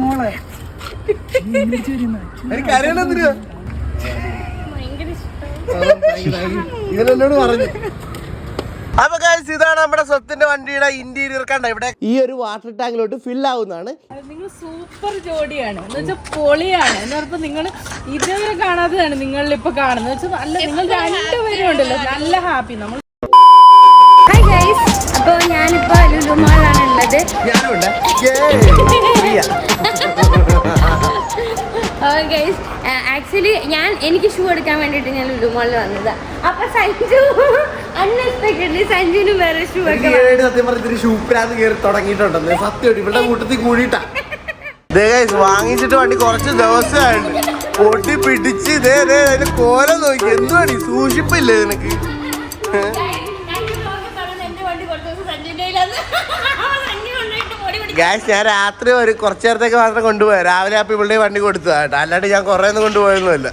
മോളെ ഇതെന്നോട് പറഞ്ഞു. അപ്പൊ ഗൈസ് ഇതാണ് നമ്മുടെ സ്വത്തിന്റെ വണ്ടിയുടെ ഇന്റീരിയർ. കണ്ട ഇവിടെ ഈ ഒരു വാട്ടർ ടാങ്കിലോട്ട് ഫിൽ ആവുന്നതാണ്. നിങ്ങൾ സൂപ്പർ ജോഡിയാണ് എന്ന് വെച്ചാൽ പൊളിയാണ് എന്ന് പറഞ്ഞപ്പോ നിങ്ങൾ ഇതുവരെ കാണാത്തതാണ് നിങ്ങളിൽ ഇപ്പൊ കാണുന്നത് വെച്ചാൽ നല്ല നിങ്ങൾ രണ്ടുപേരും ഉണ്ടല്ലോ നല്ല ഹാപ്പി. നമ്മൾ അപ്പൊ ഞാനിപ്പോ ലുലു മാളിലാണ് ഉള്ളത്. ഞാനുണ്ട്. ആക്ച്വലി എനിക്ക് ഷൂ എടുക്കാൻ വേണ്ടിട്ട് ഞാൻ ലുലു മാളിൽ വന്നത്. അപ്പൊ സഞ്ജു അൺഎക്സ്പെക്ടഡ്ലി സഞ്ജുവിന് വേറെ ഷൂ ഒക്കെ സത്യം പറഞ്ഞ ഷൂ പ്രാന്ത് കയറി തുടങ്ങിയിട്ടുണ്ടെന്ന് സത്യം ഇവരുടെ കൂട്ടത്തിൽ കൂടിയിട്ടാ വാങ്ങിച്ചിട്ട് വണ്ടി കുറച്ച് ദിവസമായിട്ട് പൊട്ടി പിടിച്ച് ഇതേ അതിന്റെ കോലം നോക്കി എന്തുവാണ് സൂക്ഷിപ്പില്ലേ നിനക്ക്? ഗ്യാസ് ഞാൻ രാത്രി ഒരു കുറച്ചു നേരത്തേക്ക് മാത്രം കൊണ്ടുപോയി. രാവിലെ അപ്പൊ ഇവിടെ വണ്ടി കൊടുത്തതാ കേട്ടോ, അല്ലാണ്ട് ഞാൻ കുറെ ഒന്നും കൊണ്ടുപോയൊന്നുമില്ല.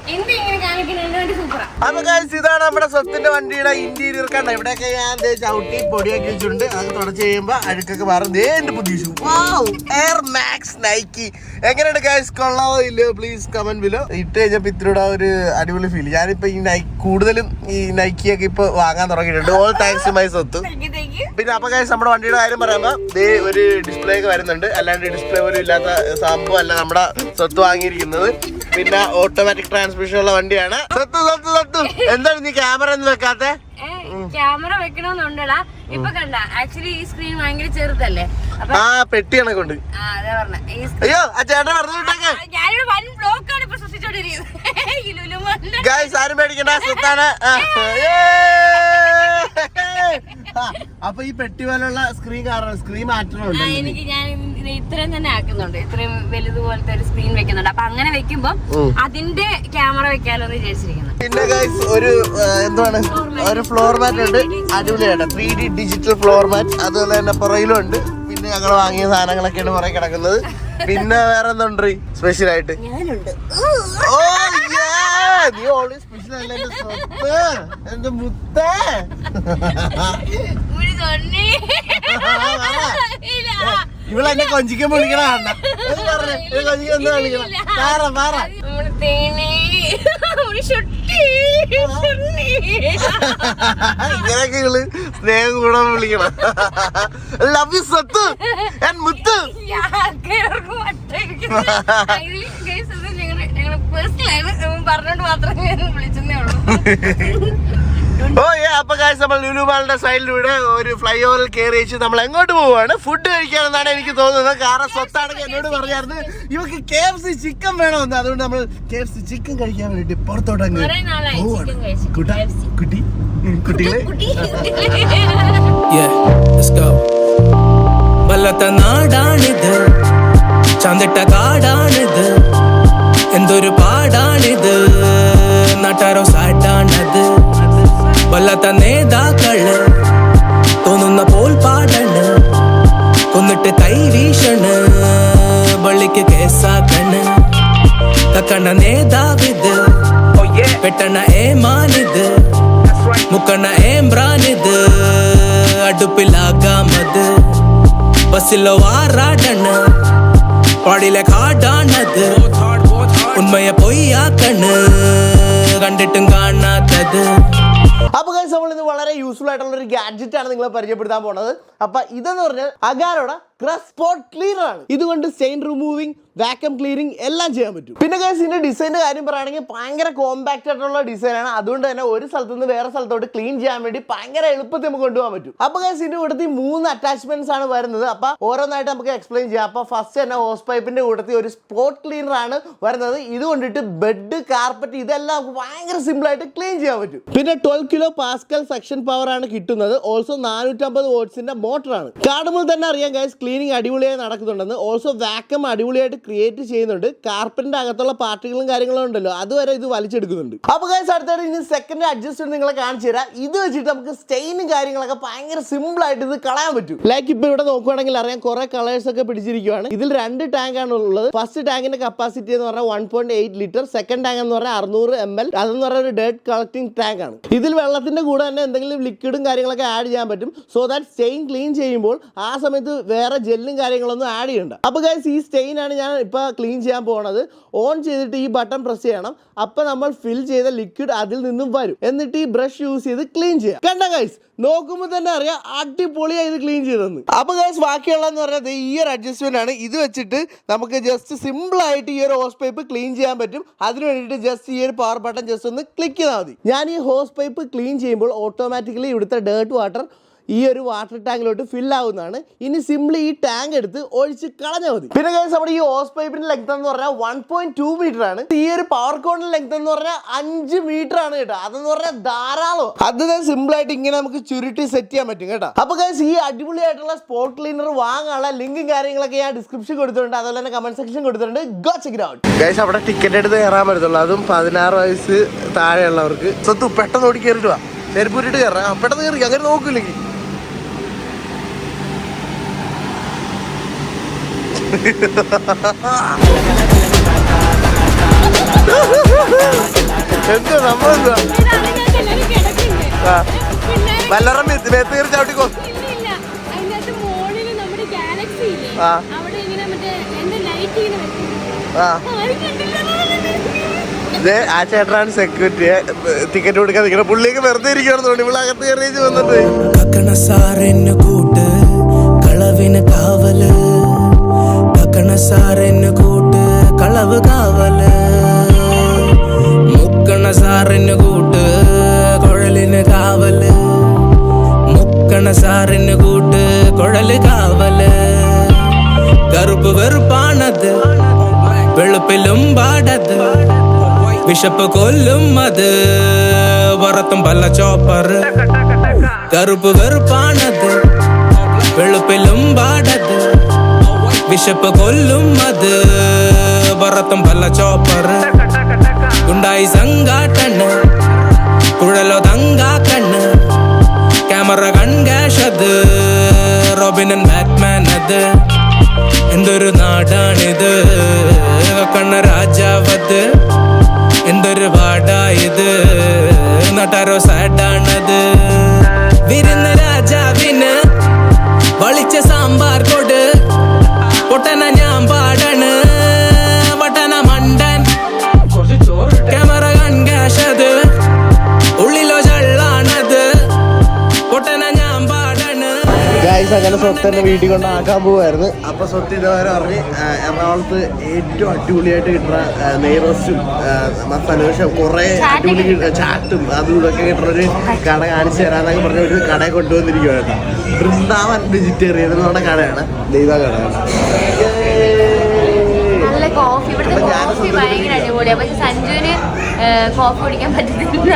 അപ്പൊ ഗൈസ് ഇതാണ് നമ്മുടെ സ്വത്തിന്റെ വണ്ടിയുടെ ഇന്റീരിയർ. കണ്ട ഇവിടെയൊക്കെ ഞാൻ ചവിട്ടി പൊടിയാക്കി വെച്ചിട്ടുണ്ട്. അത് തുടച്ച് കഴിയുമ്പോ അഴുക്കൊക്കെ മാറും. എന്റെ പുതിയ ഷൂ എയർ മാക്സ് നൈക്കി. എങ്ങനെയുണ്ട് ഗൈസ്? കൊള്ളാവോ ഇല്ലയോ? Please comment below. ഇട്ട് കഴിഞ്ഞപ്പോ ഇത്രയുടെ ഒരു അടിപൊളി ഫീൽ. ഞാനിപ്പോ ഈ കൂടുതലും ഈ നൈക്കിയൊക്കെ ഇപ്പൊ വാങ്ങാൻ തുടങ്ങിയിട്ടുണ്ട്. ഓൾ താങ്ക്സ് മൈ സ്വത്ത്. പിന്നെ അപ്പൊ ഗൈസ് നമ്മുടെ വണ്ടിയുടെ കാര്യം പറയുമ്പോ ഒരു ഡിസ്പ്ലേ ഒക്കെ വരുന്നുണ്ട്. അല്ലാണ്ട് ഡിസ്പ്ലേ പോലും ഇല്ലാത്ത സംഭവം അല്ല നമ്മുടെ സ്വത്ത് വാങ്ങിയിരിക്കുന്നത്. പിന്നെ ഓട്ടോമാറ്റിക് ട്രാൻസ്മിഷൻ ഉള്ള വണ്ടിയാണ്. എന്താണ് നീ ക്യാമറ ഒന്നും വെക്കാത്തെ? ക്യാമറ വെക്കണമെന്നുണ്ടടാ. ഇപ്പൊ കണ്ട ആക്ച്വലി ഈ സ്ക്രീൻ ഭയങ്കര ചെറുതല്ലേ. ആ പെട്ടി കണക്കുണ്ട്. അയ്യോ ആ ചേട്ടൻ പറഞ്ഞു ഞാനിവിടെ വൻ ബ്ലോക്കാണ് ഇപ്പൊ സൃഷ്ടിച്ചോണ്ടിരിക്കുന്നത്. ഗൈസ് ആരും പേടിക്കണ്ട, സ്വത്താണ്. അപ്പൊ ഈ പെട്ടി പോലുള്ള സ്ക്രീൻ കാരണം സ്ക്രീൻ മാറ്റണമുണ്ട്. എനിക്ക് ഞാൻ ഇത്രയും തന്നെ ആക്കുന്നുണ്ട്. ഇത്രയും വലുതുപോലത്തെ ഒരു സ്ക്രീൻ വെക്കുന്നുണ്ട്. അപ്പൊ അങ്ങനെ വെക്കുമ്പോ അതിന്റെ ക്യാമറ വെക്കാലോ എന്ന് വിചാരിച്ചിരിക്കുന്നു. പിന്നെ ഗൈസ് ഒരു എന്താണ് ഒരു ഫ്ലോർ മാറ്റ് ഉണ്ട്, അടിപൊളിയാണ്. 3D digital floor mat. അതുപോലെ തന്നെ പുറയിലും ഉണ്ട്. പിന്നെ ഞങ്ങൾ വാങ്ങിയ സാധനങ്ങളൊക്കെയാണ് പുറകെ കിടക്കുന്നത്. പിന്നെ വേറെ എന്തുണ്ട് സ്പെഷ്യൽ ആയിട്ട്? ഓ നീ ഓൾവേസ് സ്പെഷ്യൽ അല്ല എന്റെ സ്വത്ത്, എന്റെ മുത്തേ. ഇവളെന്നെ കൊഞ്ചിക്കാൻ വിളിക്കണ കാണ. ഇങ്ങനെയൊക്കെ ഇവള് സ്നേഹം കൂടാൻ വിളിക്കണം. ലവ് യു സ്വത്ത് ആൻഡ് മുത്ത്. പറഞ്ഞോണ്ട് മാത്രമേ വിളിച്ചേ ഉള്ളൂ. ഓ അപ്പൊ ഗൈസ് നമ്മൾ ലുലു മാളിന്റെ സൈഡിലൂടെ ഒരു ഫ്ലൈ ഓവറിൽ കയറി വെച്ച് നമ്മൾ എങ്ങോട്ട് പോവാണ്? ഫുഡ് കഴിക്കാനെന്നാണ് എനിക്ക് തോന്നുന്നത്. കാരണം സ്വത്താണെങ്കിൽ എന്നോട് പറഞ്ഞായിരുന്നു ഇവക്ക് KFC ചിക്കൻ വേണമെന്ന്. അതുകൊണ്ട് നമ്മൾ KFC ചിക്കൻ കഴിക്കാൻ വേണ്ടിട്ട് പുറത്തോട്ടങ്ങ് കുട്ടികളെ വല്ലത്ത നാടാണിത്, ചന്തിട്ട കാടാണിത്, എന്തൊരു പാടാണിത്, നാട്ടാരോ സാട്ടാണത്. വല്ലാത്ത നേതാക്കള് തോന്നുന്ന പോൽ പാടണ്, കൊന്നിട്ട് കൈ വീശണ്, വള്ളിക്ക് കേസാക്കണ്. തക്കണ നേതാവിത്, പെട്ടണ ഏമാനിത്, മുക്കണ ഏംബ്രാനിത്, അടുപ്പിലാകാമത്. ബസ്സിലോ ആറാടണ്, പാടിലെ കാടാണത്, ഉണ്മയെ പൊയ്യാക്കണ്, കണ്ടിട്ടും കാണാത്തത്. അപ്പൊ ഗൈസ് നമ്മൾ ഇന്ന് വളരെ യൂസ്ഫുൾ ആയിട്ടുള്ള ഒരു ഗാഡ്ജറ്റ് ആണ് നിങ്ങളെ പരിചയപ്പെടുത്താൻ പോണത്. അപ്പൊ ഇതെന്ന് പറഞ്ഞാൽ അഗാരോടെ ക്രഷ് സ്പോട്ട് ക്ലീനർ ആണ്. ഇതുകൊണ്ട് സ്റ്റെയിൻ റിമൂവിംഗ്, വാക്യൂം ക്ലീനിങ് എല്ലാം ചെയ്യാൻ പറ്റും. പിന്നെ ഗൈസ് ഇതിന്റെ ഡിസൈൻ്റെ കാര്യം പറയുകയാണെങ്കിൽ ഭയങ്കര കോമ്പാക്ട് ആയിട്ടുള്ള ഡിസൈനാണ്. അതുകൊണ്ട് തന്നെ ഒരു സ്ഥലത്ത് നിന്ന് വേറെ സ്ഥലത്തോട്ട് ക്ലീൻ ചെയ്യാൻ വേണ്ടി ഭയങ്കര എളുപ്പത്തിൽ നമുക്ക് കൊണ്ടുപോകാൻ പറ്റും. അപ്പൊ ഗൈസ് ഇതിന്റെ കൂട്ടത്തിൽ 3 അറ്റാച്ച്മെന്റ്സ് ആണ് വരുന്നത്. അപ്പൊ ഓരോന്നായിട്ട് നമുക്ക് എക്സ്പ്ലെയിൻ ചെയ്യാം. അപ്പൊ ഫസ്റ്റ് തന്നെ ഹോസ് പൈപ്പിന്റെ കൂട്ടത്തിൽ ഒരു സ്പോട്ട് ക്ലീനർ ആണ് വരുന്നത്. ഇത് കൊണ്ടിട്ട് ബെഡ്, കാർപ്പറ്റ് ഇതെല്ലാം നമുക്ക് ഭയങ്കര സിമ്പിൾ ആയിട്ട് ക്ലീൻ ചെയ്യാൻ പറ്റും. പിന്നെ 12 കിലോ പാസ്കൽ സെക്ഷൻ പവർ ആണ് കിട്ടുന്നത്. ഓൾസോ 450 വാട്ട്സിന്റെ മോട്ടറാണ്. കാണുമ്പോൾ തന്നെ അറിയാം ഗൈസ് ക്ലീനിങ് അടിപൊളിയായി നടക്കുന്നുണ്ടെന്ന്. ഓൾസോ വാക്യൂം അടിപൊളിയായിട്ട് ക്രിയേറ്റ് ചെയ്യുന്നുണ്ട്. കാർപ്പറ്റിന്റെ അകത്തുള്ള പാർട്ടികളും കാര്യങ്ങളും ഉണ്ടല്ലോ അതുവരെ ഇത് വലിച്ചെടുക്കുന്നുണ്ട്. അപ്പൊ ഗൈസ് അടുത്തായിട്ട് ഇനി സെക്കൻഡ് അഡ്ജസ്റ്റ് നിങ്ങളെ കാണിച്ചു തരാം. ഇത് വെച്ചിട്ട് നമുക്ക് സ്റ്റെയിനും കാര്യങ്ങളൊക്കെ ഭയങ്കര സിമ്പിൾ ആയിട്ട് ഇത് കളയാൻ പറ്റും. ലൈക്ക് ഇപ്പൊ ഇവിടെ നോക്കുവാണെങ്കിൽ അറിയാം കുറെ കളേഴ്സ് ഒക്കെ പിടിച്ചിരിക്കുകയാണ്. ഇതിൽ 2 ടാങ്ക് ആണ് ഉള്ളത്. ഫസ്റ്റ് ടാങ്കിന്റെ കപ്പാസിറ്റി എന്ന് പറഞ്ഞാൽ 1.8 ലിറ്റർ, സെക്കൻഡ് ടാങ്ക് എന്ന് പറഞ്ഞാൽ 600 ml. അതെന്ന് പറഞ്ഞാൽ ഒരു ഡേർട്ട് കളക്ടിങ് ടാങ്ക് ആണ്. ഇതിൽ വെള്ളത്തിൻ്റെ കൂടെ തന്നെ എന്തെങ്കിലും ലിക്വിഡും കാര്യങ്ങളൊക്കെ ആഡ് ചെയ്യാൻ പറ്റും. സോ ദാറ്റ് സ്റ്റെയിൻ ക്ലീൻ ചെയ്യുമ്പോൾ ആ സമയത്ത് വേറെ ജെല്ലും കാര്യങ്ങളൊന്നും ആഡ് ചെയ്യണ്ട. അപ്പോൾ ഗൈസ് ഈ സ്റ്റെയിനാണ് ഞാൻ ഇപ്പോൾ ക്ലീൻ ചെയ്യാൻ പോകുന്നത്. ഓൺ ചെയ്തിട്ട് ഈ ബട്ടൺ പ്രസ് ചെയ്യണം. അപ്പോൾ നമ്മൾ ഫിൽ ചെയ്ത ലിക്വിഡ് അതിൽ നിന്നും വരും. എന്നിട്ട് ഈ ബ്രഷ് യൂസ് ചെയ്ത് ക്ലീൻ ചെയ്യാം. കണ്ട ഗൈസ്, നോക്കുമ്പോൾ തന്നെ അറിയാം അടിപൊളിയായി ഇത് ക്ലീൻ ചെയ്തെന്ന്. അപ്പോൾ ഗൈസ് ബാക്കിയുള്ളതെന്ന് പറഞ്ഞാൽ ഈ ഒരു അഡ്ജസ്റ്റ്മെന്റ് ആണ്. ഇത് വെച്ചിട്ട് നമുക്ക് ജസ്റ്റ് സിമ്പിൾ ആയിട്ട് ഈ ഒരു ഹോസ് പൈപ്പ് ക്ലീൻ ചെയ്യാൻ പറ്റും. അതിന് വേണ്ടിയിട്ട് ജസ്റ്റ് ഈ ഒരു പവർ ബട്ടൺ ജസ്റ്റ് ഒന്ന് ക്ലിക്ക് ചെയ്താൽ മതി. ഞാൻ ഈ ഹോസ് പൈപ്പ് ക്ലീൻ ചെയ്യുമ്പോൾ ഓട്ടോമാറ്റിക്കലി ഇവിടുത്തെ ഡേർട്ട് വാട്ടർ ഈ ഒരു വാട്ടർ ടാങ്കിലോട്ട് ഫിൽ ആവുന്നതാണ്. ഇനി സിംപ്ലി ഈ ടാങ്ക് എടുത്ത് ഒഴിച്ച് കളഞ്ഞാൽ മതി. പിന്നെ ഗൈസ് നമ്മുടെ ഈ ഹോസ് പൈപ്പിന്റെ ലെങ്ത് എന്ന് പറഞ്ഞാൽ 1.2 മീറ്റർ ആണ്. ഈ ഒരു പവർ കോണിന്റെ ലെങ്ത് എന്ന് പറഞ്ഞാൽ 5 മീറ്റർ ആണ് കേട്ടോ. അതെന്ന് പറഞ്ഞാൽ ധാരാളം. അത് സിമ്പിൾ ആയിട്ട് ഇങ്ങനെ നമുക്ക് ചുരുട്ടി സെറ്റ് ചെയ്യാൻ പറ്റും കേട്ടോ. അപ്പൊ ഗൈസ് ഈ അടിപൊളിയായിട്ടുള്ള സ്പോട്ട് ക്ലീനർ വാങ്ങാനുള്ള ലിങ്കും കാര്യങ്ങളൊക്കെ ഞാൻ ഡിസ്ക്രിപ്ഷൻ കൊടുത്തിട്ടുണ്ട്. അതുപോലെ തന്നെ കമന്റ് സെക്ഷൻ കൊടുത്തിട്ടുണ്ട്. Go check it out. Guys അവിടെ ടിക്കറ്റ് എടുത്ത് കയറാൻ പറ്റത്തുള്ളൂ. അതും 16 വയസ്സ് താഴെയുള്ളവർക്ക്. സ്വത്ത് പെട്ടെന്ന് ഓടി കയറിയിട്ട് വാ. ചെരുപ്പൂരിട്ട് കയറാം. പെട്ടെന്ന് കയറി അങ്ങനെ നോക്കില്ലെങ്കിൽ എന്താ നമ്മളെന്താ വല്ലറും മേത്തേറി ചവിട്ടിക്കോ. ആ ചേട്ടനാണ് സെക്യൂരിറ്റി. ടിക്കറ്റ് കൊടുക്കാൻ നിൽക്കണം. പുള്ളിക്ക് വെറുതെ ഇരിക്കുകയാണെന്ന് തോന്നി. ഇവിടെ അകത്ത് കയറിയേച്ച് വന്നിട്ട് കളവിന് കാവല് സാറിന് കൂട്ട് കളവ് കാവല് മുക്കണ സാറിന് കൂട്ട് കുഴലിന് കാവല് മുക്കണ സാറിന് കൂട്ട് കുഴല് കാവല് കറുപ്പ് വെറുപ്പാണത് വെളുപ്പിലും പാടത് വിശപ്പ് കൊല്ലും അത് വറത്തും പല്ല ചോപ്പർ കറുപ്പ് വെറുപ്പാണത് വെളുപ്പിലും പാടത് വിശപ്പ് കൊല്ലും അത് വറത്തും പല്ല ചോപ്പർ ഉണ്ടായി സംഘാട്ടണ് കുഴലോ തങ്കാക്കണ്ണ് ക്യാമറ കൺകാഷത് റോബിനൻ ബാറ്റ്മാൻ അത് എന്തൊരു നാടാണിത് കണ്ണ രാജാവത് എന്തൊരു വാടായത് നട്ടാരോ സാഡാണത് വിരുന്ന് രാജാവിന് വളിച്ച സാമ്പാർ കൊട് പൊട്ടന ഞാൻ പാടണ് വട്ടന മണ്ടൻ ക്യാമറ കൺകാഷത് ഉള്ളിലോ ചള്ളാണത് പൊട്ടന ഞാൻ പാടണ്. ഗൈസ് അങ്ങനെ സ്വത്തന്നെ വീട്ടിൽ കൊണ്ടാക്കാൻ പോവായിരുന്നു. അപ്പൊ സ്വത്ത് ഇതുവരെ പറഞ്ഞ് എറണാകുളത്ത് ഏറ്റവും അടിപൊളിയായിട്ട് കിട്ടുന്ന നെയ്റോസ്റ്റും മസാലോഷും കുറെ അടിപൊളി ചാട്ടും അതും ഇതൊക്കെ കിട്ടുന്ന ഒരു കട കാണിച്ചു തരാന്നൊക്കെ പറഞ്ഞ ഒരു കടയെ കൊണ്ടുവന്നിരിക്കുകയാണ് കേട്ടോ. വൃന്ദാവൻ വെജിറ്റേറിയൻ എന്ന് പറഞ്ഞ കടയാണ്. ദൈവ കടയാണ്. നല്ല കോഫി. ഇവിടുത്തെ കോഫി ഭയങ്കര അടിപൊളിയാണ്. പക്ഷെ സഞ്ജുവിന് കോഫി കുടിക്കാൻ പറ്റത്തില്ല.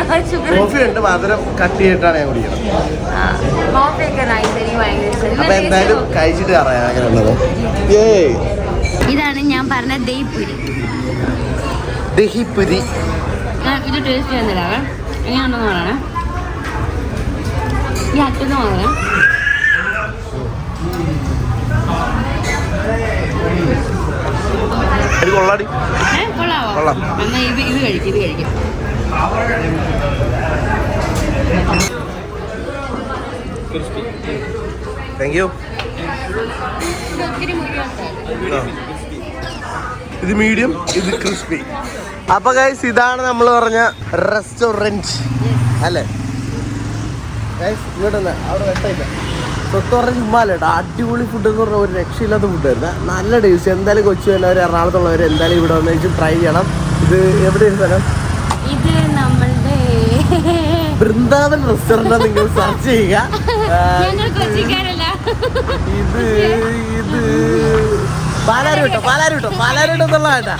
കോഫി ഉണ്ട്, മധുരം കട്ട് ചെയ്തിട്ടാണ് ഞാൻ കുടിക്കുന്നത്. കോഫിയൊക്കെ നൈസ്. എനിക്ക് ഭയങ്കര ഇഷ്ടം. അപ്പൊ എന്തായാലും കഴിച്ചിട്ട് അറിയാം അങ്ങനെയുള്ളത്. ഇതാണ് ഞാൻ പറഞ്ഞ ദഹിപ്പുരി. ദഹിപ്പുരി ഇത് ടേസ്റ്റ് ചെയ്യുന്നില്ല. എങ്ങനെയാണെന്ന് പറയണേ. ഈ അറ്റന്ന് പറയണേ. കൊള്ളാടി. കൊള്ളാവോ? എന്നാ ഇത് കഴിക്കും. ഇത് കഴിക്കും. Thank you. ഇത് മീഡിയം, ഇത് ക്രിസ്പി. അപ്പൊ ഗൈസ് ഇതാണ് നമ്മൾ പറഞ്ഞ റെസ്റ്റോറൻറ്റ് അല്ലേ ഗൈസ്? ഇവിടെ അവിടെ വെട്ടില്ല. സ്വത്ത് പറഞ്ഞ ചുമ്മാ അല്ല കേട്ടോ. അടിപൊളി ഫുഡ് എന്ന് പറഞ്ഞാൽ ഒരു രക്ഷയില്ലാത്ത ഫുഡായിരുന്നു. നല്ല ടേസ്റ്റ്. എന്തായാലും കൊച്ചു എല്ലാവരും എറണാകുളത്തുള്ളവർ എന്തായാലും ഇവിടെ വന്നു ട്രൈ ചെയ്യണം. ഇത് എവിടെയാണ് സ്ഥലം? ഇത് നമ്മളുടെ വൃന്ദാവൻ റെസ്റ്റോറന്റ് നിങ്ങൾ സെർച്ച് ചെയ്യുക. ഇത് ഇത് പാലാരിട്ടോ എന്നുള്ള കേട്ടാ.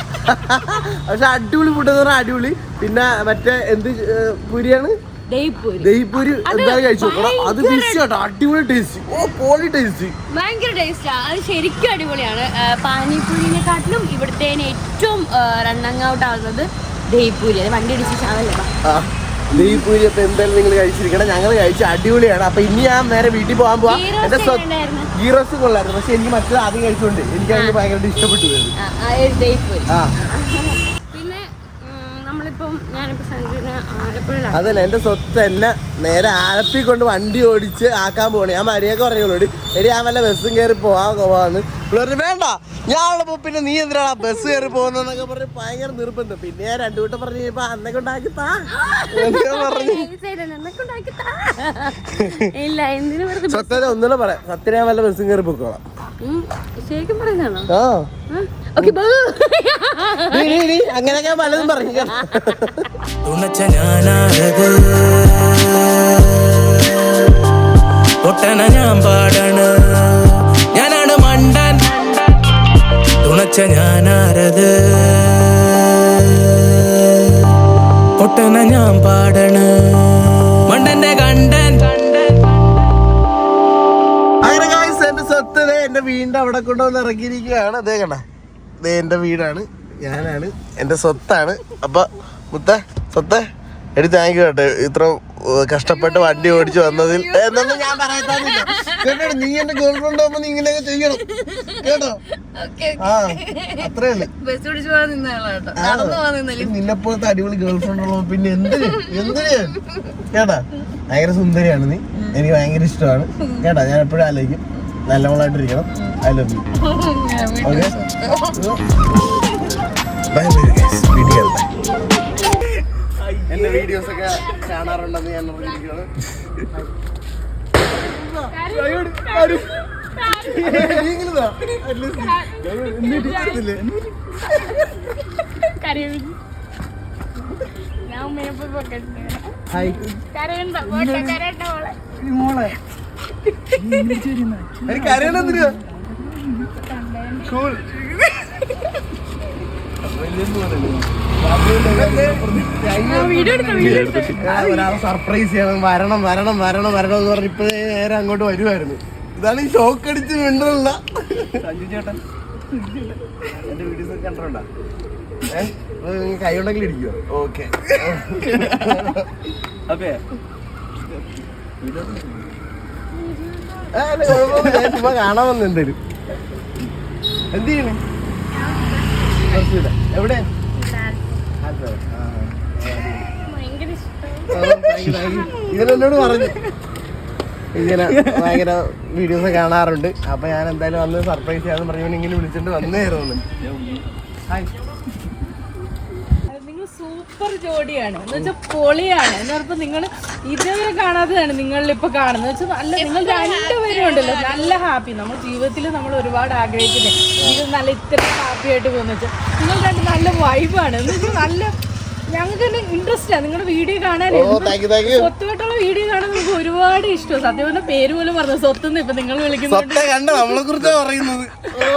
പക്ഷെ അടിപൊളി ഫുഡ് എന്ന് പറഞ്ഞാൽ അടിപൊളി. പിന്നെ മറ്റേ എന്ത് പൂരിയാണ്? ദഹിപ്പൂരി. എന്തായാലും കഴിച്ചു നോക്കണം. അത് ഫിഷ് കേട്ടോ. അടിപൊളി ടേസ്റ്റ്. ഓ പോളി ടേസ്റ്റ്. ഭയങ്കര ടേസ്റ്റാ. അത് ശരിക്കും അടിപൊളിയാണ്. പാനിപ്പൂരിനെക്കാട്ടിലും ഇവിടുത്തെ ഏറ്റവും റണ്ണിങ് ഔട്ട് ആവുന്നത് ദഹിപ്പൂരി. അത് വണ്ടി അടിച്ച് ചാവല്ലേ. ദഹിപ്പൂരി അപ്പൊ എന്തായാലും നിങ്ങൾ കഴിച്ചിരിക്കണം. ഞങ്ങൾ കഴിച്ച അടിപൊളിയാണ്. അപ്പൊ ഇനി ഞാൻ നേരെ വീട്ടിൽ പോകാൻ പോവാ. എന്റെ ഗീ റോസ്റ്റ് കൊള്ളായിരുന്നു. പക്ഷെ എനിക്ക് മറ്റേത് ആദ്യം കഴിച്ചുകൊണ്ട് എനിക്ക് അതിന് ഭയങ്കര ഇഷ്ടപ്പെട്ടു. പിന്നെ നമ്മളിപ്പോ അപ്പം ഞാനിപ്പോ സഞ്ജുവിനെ ആലപ്പുഴയിലാണ്. അതല്ല, എന്റെ സ്വത്ത് എന്നെ നേരെ ആലപ്പി കൊണ്ട് വണ്ടി ഓടിച്ച് ആക്കാൻ പോണേ. ഞാൻ മര്യാദക്ക് പറഞ്ഞോളൂ, എടി ഞാൻ വല്ല ബസ്സും കയറി പോവാന്ന്. പറഞ്ഞു വേണ്ട, ഞാനുള്ളപ്പോ പിന്നെ നീ എന്തിനാണ് ബസ് കയറി പോകുന്നൊക്കെ പറഞ്ഞ് ഭയങ്കര നിർബന്ധം. പിന്നെ ഞാൻ രണ്ടു വട്ടം പറഞ്ഞു കഴിഞ്ഞപ്പോ അന്നെ കൊണ്ടാക്കി താ പറഞ്ഞു. ഇല്ല, എന്തിനു വെറുതെ സത്യത ഒന്നുകൂടെ പറയാം, സത്യം ഞാൻ വല്ല ബസ്സും കയറി പോയിക്കോളാം. ശരിക്കും പറയുന്നതാണോ? ആ ഓക്കെ, അങ്ങനെയൊക്കെ പലതും പറഞ്ഞു. തുണച്ച ഞാനാരത് ഒട്ടന ഞാൻ പാടണ് ഞാനാണ് മണ്ടൻ തുണച്ച ഞാനാരത് ഒട്ടന ഞാൻ പാടണ് മണ്ടന്റെ കണ്ടൻ. അങ്ങനെ ഗായ്സ്, എന്റെ സ്വത്ത് എന്റെ വീടിന്റെ അവിടെ കൊണ്ടുവന്ന് ഇറക്കിയിരിക്കുകയാണ്. അതേ കണ്ട, ഇതേ എന്റെ വീടാണ്, ഞാനാണ്, എന്റെ സ്വത്താണ്. അപ്പൊ മുത്ത സ്വത്ത് എടി താങ്ക് യു കേട്ടോ, ഇത്ര കഷ്ടപ്പെട്ട് വണ്ടി ഓടിച്ചു വന്നതിൽ. എന്നൊന്നും ഞാൻ പറയത്താന്നില്ല കേട്ടോ. നീ എന്റെ ഗേൾ ഫ്രണ്ട് ആവുമ്പോ നീ ഇങ്ങനെയൊക്കെ ചെയ്യണം കേട്ടോ. ആ അത്രേ ഉള്ളു. നിന്നെപ്പോലത്തെ അടിപൊളി ഗേൾ ഫ്രണ്ട് ഉള്ളപ്പോ പിന്നെ എന്തിന് കേട്ടാ. ഭയങ്കര സുന്ദരിയാണ് നീ, എനിക്ക് ഭയങ്കര ഇഷ്ടമാണ് കേട്ടാ. ഞാൻ എപ്പോഴും ആലോചിക്കും നല്ലവളായിട്ടിരിക്കണം. I love you. Okay, bye bye guys. Video എന്റെ വീഡിയോസ് ഒക്കെ കാണാറുണ്ടെന്ന് ഞാൻ അറിഞ്ഞിരിക്കുകയാണ്. കരയണെന്തിനാ? ഒരാളെ സർപ്രൈസ് ചെയ്യണം, വരണം വരണം വരണം വരണം എന്ന് പറഞ്ഞ് ഇപ്പഴേ നേരെ അങ്ങോട്ട് വരുമായിരുന്നു. ഇതാണ് ഈ ഷോക്ക് അടിച്ച് വീണ്ടുള്ള സഞ്ജു ചേട്ടൻ. എന്റെ വീഡിയോസ് ഒക്കെ കണ്ടിട്ടുണ്ടോ? കൈ ഉണ്ടെങ്കിൽ ഇടിക്കുവോ? ഓക്കെ ചുമ്മാ കാണാൻ വന്നു. എന്തേലും എന്ത് ചെയ്യണേ? എവിടെ? ഇതിലെന്നോട് പറഞ്ഞു ഇങ്ങനെ ഭയങ്കര വീഡിയോസ് കാണാറുണ്ട്, അപ്പൊ ഞാൻ എന്തായാലും വന്ന് സർപ്രൈസ് ചെയ്യാന്ന് പറഞ്ഞു ഇങ്ങനെ വിളിച്ചിട്ട് വന്നേരുന്നു. നിങ്ങൾ സൂപ്പർ ജോഡിയാണ് എന്ന് വെച്ചാൽ പൊളിയാണ്. എന്ന് പറഞ്ഞപ്പോ നിങ്ങൾ ഇതുവരെ കാണാത്തതാണ് നിങ്ങളിൽ ഇപ്പൊ കാണുന്നത് വെച്ചാൽ. നല്ല നിങ്ങൾ രണ്ടുപേരും ഉണ്ടല്ലോ നല്ല ഹാപ്പി. നമ്മൾ ജീവിതത്തിൽ നമ്മൾ ഒരുപാട് ആഗ്രഹിക്കുന്നത് ജീവിതം നല്ല ഇത്ര ഹാപ്പി ആയിട്ട് പോകുന്ന വെച്ചാൽ നിങ്ങൾ രണ്ട് നല്ല വൈബാണ്. എന്ന് വെച്ചാൽ നല്ല ഞങ്ങൾക്ക് തന്നെ ഇൻട്രസ്റ്റ് ആണ് നിങ്ങളുടെ വീഡിയോ കാണാനേ. സ്വത്തുമായിട്ടുള്ള വീഡിയോ കാണാൻ നമുക്ക് ഒരുപാട് ഇഷ്ടമാണ്. സത്യം പറഞ്ഞ പേര് പോലും പറഞ്ഞു സ്വത്തുനിന്ന്. ഇപ്പൊ നിങ്ങൾ വിളിക്കുന്നത്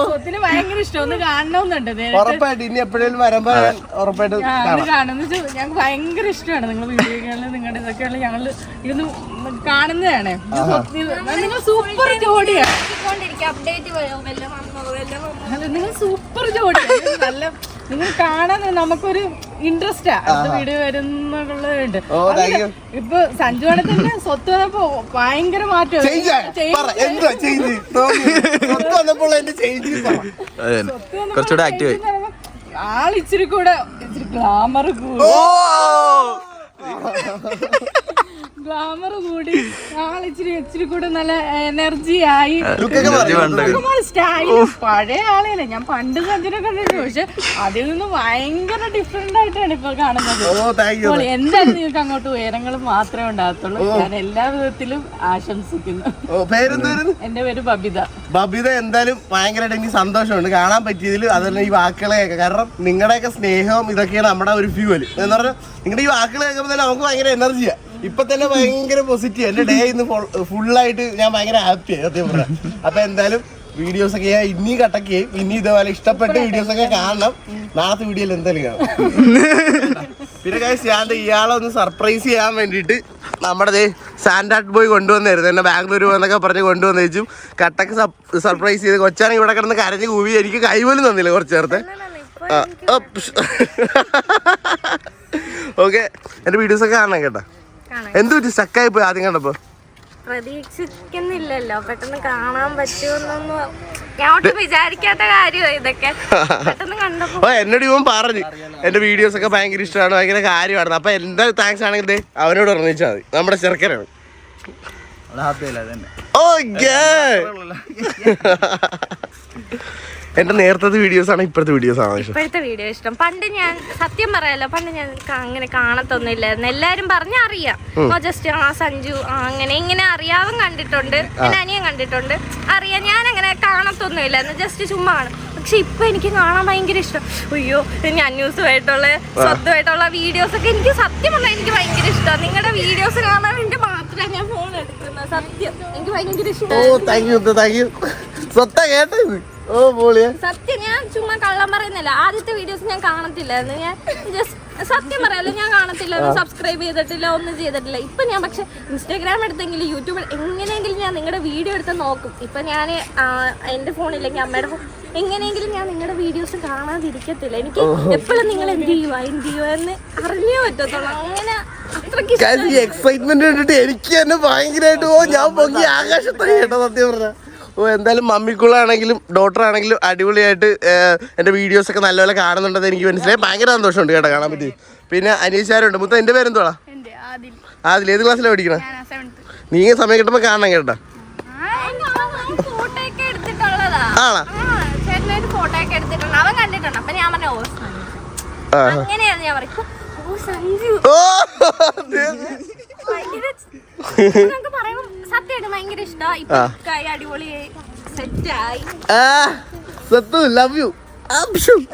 സ്വത്തിന് ഭയങ്കര ഇഷ്ടം. ഒന്ന് കാണണമെന്നുണ്ട് കാണുന്ന ഞങ്ങൾക്ക് ഭയങ്കര ഇഷ്ടമാണ്. നിങ്ങൾ വീഡിയോകളിൽ നിങ്ങളുടെ ഇതൊക്കെയുള്ള ഞങ്ങൾ ഇരുന്ന് കാണുന്നതാണ്. നിങ്ങൾ സൂപ്പർ ജോഡിയാണ്. നിങ്ങൾ സൂപ്പർ ജോഡിയാണ്. നല്ല നിങ്ങൾ കാണാൻ നമുക്കൊരു ഇൻട്രസ്റ്റാ അടുത്ത വീഡിയോ വരുന്നുണ്ട്. ഇപ്പൊ സഞ്ജുവാണെ തന്നെ സ്വത്ത് വന്നപ്പോ ഭയങ്കര മാറ്റം. ആളിച്ചിരി കൂടെ ഗ്ലാമർ കൂടി ആളിച്ചിരി കൂടെ നല്ല എനർജി ആയി. സ്റ്റൈൽ പഴയ ആളെയല്ലേ ഞാൻ പണ്ട് സഞ്ജുനെ കണ്ടിട്ടുണ്ട്, പക്ഷെ അതിൽ നിന്ന് ഭയങ്കര ഡിഫറെന്റ് ആയിട്ടാണ് ഇപ്പൊ കാണുന്നത്. എന്തായാലും നിങ്ങൾക്ക് അങ്ങോട്ട് ഉയരങ്ങൾ മാത്രമേ ഉണ്ടാകത്തുള്ളൂ. ഞാൻ എല്ലാ വിധത്തിലും ആശംസിക്കുന്നു. എന്റെ പേര് ബബിത. ബബിത എന്തായാലും ഭയങ്കരമായിട്ട് എനിക്ക് സന്തോഷമുണ്ട് കാണാൻ പറ്റിയതിൽ. അതല്ല ഈ വാക്കുകളെയൊക്കെ, കാരണം നിങ്ങളുടെയൊക്കെ സ്നേഹവും ഇതൊക്കെയാണ് നമ്മുടെ ഒരു ഫ്യൂവൽ എന്ന് പറഞ്ഞാൽ. നിങ്ങളുടെ ഈ വാക്കുകൾ കേൾക്കുമ്പോൾ തന്നെ നമുക്ക് ഭയങ്കര എനർജിയാ. ഇപ്പൊ തന്നെ ഭയങ്കര പോസിറ്റീവ്. എന്റെ ഡേ ഇന്ന് ഫുള്ളായിട്ട് ഞാൻ ഭയങ്കര ഹാപ്പിയായി സത്യം പറഞ്ഞാൽ. അപ്പൊ എന്തായാലും വീഡിയോസ് ഒക്കെ ഞാൻ ഇനി കട്ടക്ക് ഇനി ഇതേപോലെ ഇഷ്ടപ്പെട്ട വീഡിയോസ് ഒക്കെ കാണണം. നാളത്തെ വീഡിയോയിൽ എന്തായാലും കാണാം. പിന്നെ ഗൈസ്, ഞാൻ ഇയാളെ ഒന്ന് സർപ്രൈസ് ചെയ്യാൻ വേണ്ടിയിട്ട് നമ്മുടെ സാൻഡാട്ട് ബോയ് കൊണ്ടുവന്നായിരുന്നു. എന്നെ ബാംഗ്ലൂർ എന്നൊക്കെ പറഞ്ഞ് കൊണ്ടുവന്ന് വെച്ചും കട്ടക്ക് സർപ്രൈസ് ചെയ്ത്. കൊച്ചാണെങ്കിൽ ഇവിടെ കിടന്ന് കരഞ്ഞ് കൂവി. എനിക്ക് കൈ പോലും തന്നില്ല കുറച്ച് നേരത്തെ. ഓക്കെ, എന്റെ വീഡിയോസ് ഒക്കെ കാണണം കേട്ടോ. എന്ത് പറ്റി സ്റ്റക്കായി പോയി ആദ്യം കണ്ടപ്പോ? പ്രതീക്ഷിക്കുന്നില്ലല്ലോ പെട്ടെന്ന് കാണാൻ പറ്റുമെന്നൊന്നും ഞാൻ ഒട്ടും വിചാരിക്കാത്ത കാര്യമാണ് ഇതൊക്കെ. പെട്ടെന്ന് കണ്ടപ്പോ എന്നോട് ഇവൻ പറഞ്ഞു എന്റെ വീഡിയോസ് ഒക്കെ ഭയങ്കര ഇഷ്ടമാണ്, ഭയങ്കര കാര്യമാണ്. അപ്പൊ എന്താ താങ്ക്സ് ആണെങ്കിൽ അവനോട് പറഞ്ഞാൽ മതി, നമ്മുടെ ചെറുക്കനാണ്. എന്റെ നേരത്തെ വീഡിയോസ് ആണ് ഇപ്പോഴത്തെ വീഡിയോസ് ആണ് ഇഷ്ടം. ഇപ്പോഴത്തെ വീഡിയോ ഇഷ്ടം. പണ്ട് ഞാൻ സത്യം പറയാലോ, പണ്ട് ഞാൻ അങ്ങനെ കാണത്തൊന്നുമില്ലായിരുന്നു. എല്ലാരും പറഞ്ഞറിയാം ജസ്റ്റ് ആ സഞ്ജു അങ്ങനെ ഇങ്ങനെ അറിയാവും കണ്ടിട്ടുണ്ട്, പിന്നെ അനിയൻ കണ്ടിട്ടുണ്ട്, അറിയാം. ഞാൻ അങ്ങനെ കാണത്തൊന്നുമില്ലായിരുന്നു, ജസ്റ്റ് ചുമ്മാ ആണ്. പക്ഷെ ഇപ്പൊ എനിക്ക് കാണാൻ ഭയങ്കര ഇഷ്ടം. അയ്യോ ഞാൻ ന്യൂസുമായിട്ടുള്ള സ്വന്തമായിട്ടുള്ള വീഡിയോസ് ഒക്കെ എനിക്ക് സത്യം പറഞ്ഞാൽ എനിക്ക് ഭയങ്കര ഇഷ്ടമാണ്. നിങ്ങളുടെ വീഡിയോസ് കാണാൻ വേണ്ടി മാത്രമേ ഞാൻ ഫോൺ എടുക്കുന്നത്. സത്യം എനിക്ക് ഭയങ്കര ഇഷ്ടം. സത്യം ഞാൻ ചുമ്മാ കള്ളം പറയുന്നില്ല. ആദ്യത്തെ വീഡിയോസ് ഞാൻ കാണത്തില്ലായിരുന്നു. ഞാൻ ജസ്റ്റ് സത്യം പറയാലോ, ഞാൻ കാണത്തില്ലായിരുന്നു, സബ്സ്ക്രൈബ് ചെയ്തിട്ടില്ല, ഒന്നും ചെയ്തിട്ടില്ല. ഇപ്പൊ ഞാൻ പക്ഷെ ഇൻസ്റ്റാഗ്രാം എടുത്തെങ്കിലും യൂട്യൂബിൽ എങ്ങനെയെങ്കിലും ഞാൻ നിങ്ങളുടെ വീഡിയോ എടുത്ത് നോക്കും. ഇപ്പൊ ഞാൻ എന്റെ ഫോണില്ലെങ്കിൽ അമ്മയുടെ ഫോൺ എങ്ങനെയെങ്കിലും ഞാൻ നിങ്ങളുടെ വീഡിയോസ് കാണാതിരിക്കത്തില്ല. എനിക്ക് എപ്പോഴും നിങ്ങൾ എന്ത് ചെയ്യുക എന്ന് അറിഞ്ഞേ പറ്റത്തുള്ളൂ. അങ്ങനെ അത്രയ്ക്ക് എക്സൈറ്റ്മെന്റ് കണ്ടിട്ട് എനിക്ക് തന്നെ ഭയങ്കരമായിട്ട് ഞാൻ പൊങ്ങി ആകാശത്തൊക്കെ കേട്ടോ സത്യം പറഞ്ഞ. എന്തായാലും മമ്മിക്കുള്ളാണെങ്കിലും ഡോക്ടറാണെങ്കിലും അടിപൊളിയായിട്ട് എൻ്റെ വീഡിയോസൊക്കെ നല്ലപോലെ കാണുന്നുണ്ടെന്ന് എനിക്ക് മനസ്സിലായി. ഭയങ്കര സന്തോഷമുണ്ട് കേട്ടോ കാണാൻ പറ്റി. പിന്നെ അനീഷാരുണ്ട്. മുത്ത എൻ്റെ പേരെന്തോളാ? ആദിൽ. ഏത് ക്ലാസ്സിലാണ് പഠിക്കണേ? നീ സമയം കിട്ടുമ്പോൾ കാണണം കേട്ടോ. ആണോ? സത്യമായിട്ട് ഭയങ്കര ഇഷ്ടമായി. അടിപൊളിയായി സെറ്റായി. സത്തു ലവ് യു.